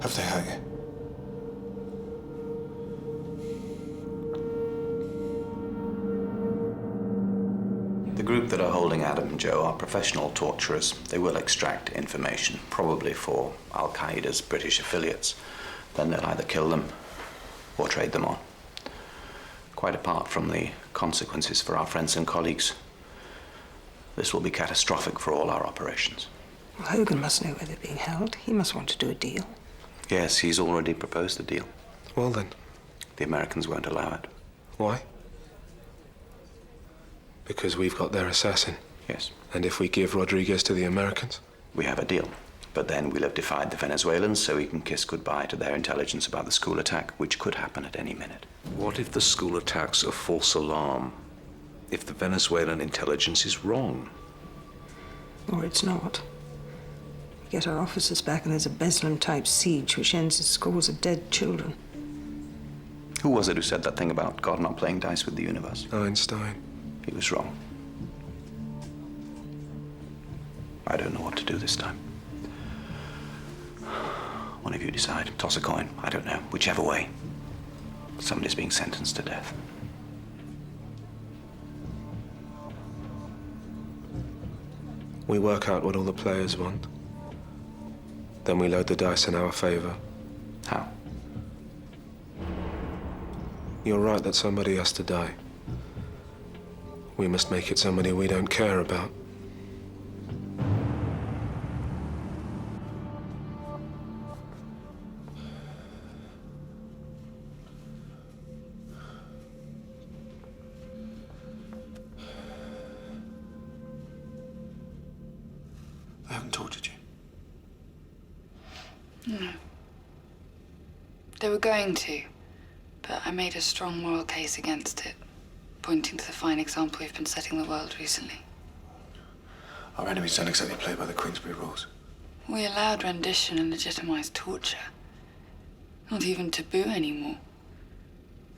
Have they hurt you? The group that are holding Adam and Joe are professional torturers. They will extract information, probably for Al-Qaeda's British affiliates. Then they'll either kill them or trade them on. Quite apart from the consequences for our friends and colleagues, this will be catastrophic for all our operations. Well, Hogan must know where they're being held. He must want to do a deal. Yes, he's already proposed a deal. Well then. The Americans won't allow it. Why? Because we've got their assassin. Yes. And if we give Rodriguez to the Americans? We have a deal. But then we'll have defied the Venezuelans, so we can kiss goodbye to their intelligence about the school attack, which could happen at any minute. What if the school attack's a false alarm? If the Venezuelan intelligence is wrong? Or it's not. We get our officers back and there's a Bedlam-type siege which ends in scores of dead children. Who was it who said that thing about God not playing dice with the universe? Einstein. He was wrong. I don't know what to do this time. One of you decide. Toss a coin. I don't know. Whichever way. Somebody's being sentenced to death. We work out what all the players want. Then we load the dice in our favor. How? You're right that somebody has to die. We must make it somebody we don't care about. I haven't tortured you. No. They were going to, but I made a strong moral case against it, pointing to the fine example we've been setting the world recently. Our enemies don't exactly play by the Queensberry rules. We allowed rendition and legitimized torture. Not even taboo anymore.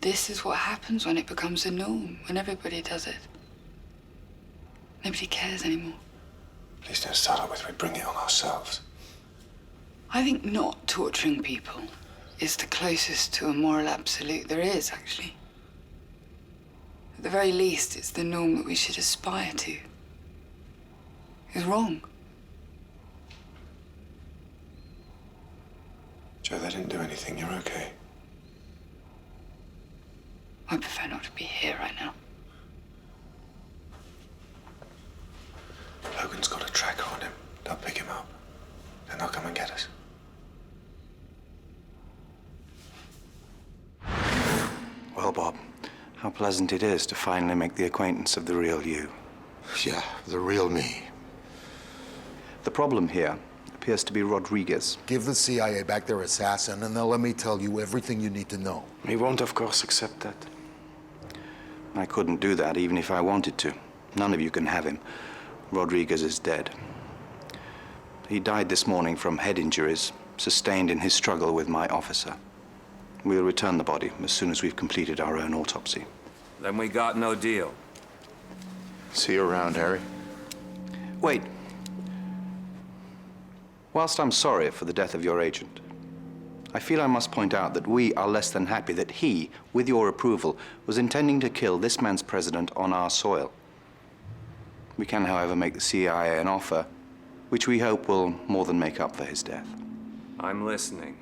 This is what happens when it becomes a norm, when everybody does it. Nobody cares anymore. Please don't start out with we bring it on ourselves. I think not torturing people is the closest to a moral absolute there is, actually. At the very least, it's the norm that we should aspire to. It's wrong. Joe, they didn't do anything. You're okay. I prefer not to be here right now. Logan's got a tracker on him. They'll pick him up. Then they'll come and get us. Well, Bob, how pleasant it is to finally make the acquaintance of the real you. Yeah, the real me. The problem here appears to be Rodriguez. Give the CIA back their assassin, and they'll let me tell you everything you need to know. We won't, of course, accept that. I couldn't do that even if I wanted to. None of you can have him. Rodriguez is dead. He died this morning from head injuries sustained in his struggle with my officer. We'll return the body as soon as we've completed our own autopsy. Then we got no deal. See you around, Harry. Wait. Whilst I'm sorry for the death of your agent, I feel I must point out that we are less than happy that he, with your approval, was intending to kill this man's president on our soil. We can, however, make the CIA an offer which we hope will more than make up for his death. I'm listening.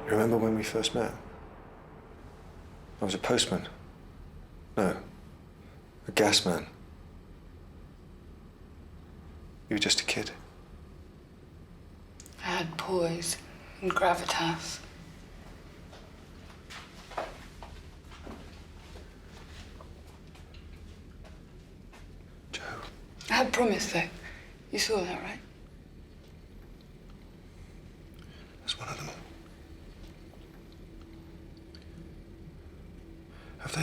Remember when we first met? I was a postman. No, a gas man. You were just a kid. I had poise and gravitas. Joe. I had promise, though. You saw that, right? That's one of them. Have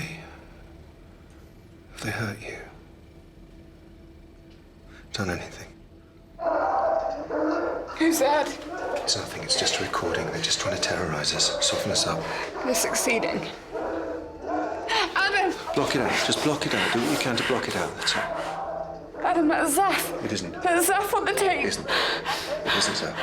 they hurt you? done anything. Who's that? It's nothing, it's just a recording. They're just trying to terrorize us, soften us up. They're succeeding. Adam! Block it out, just block it out. Do what you can to block it out, that's all. Adam, that's Zaf. It isn't. That's Zaf on the tape. It isn't. It isn't, sir.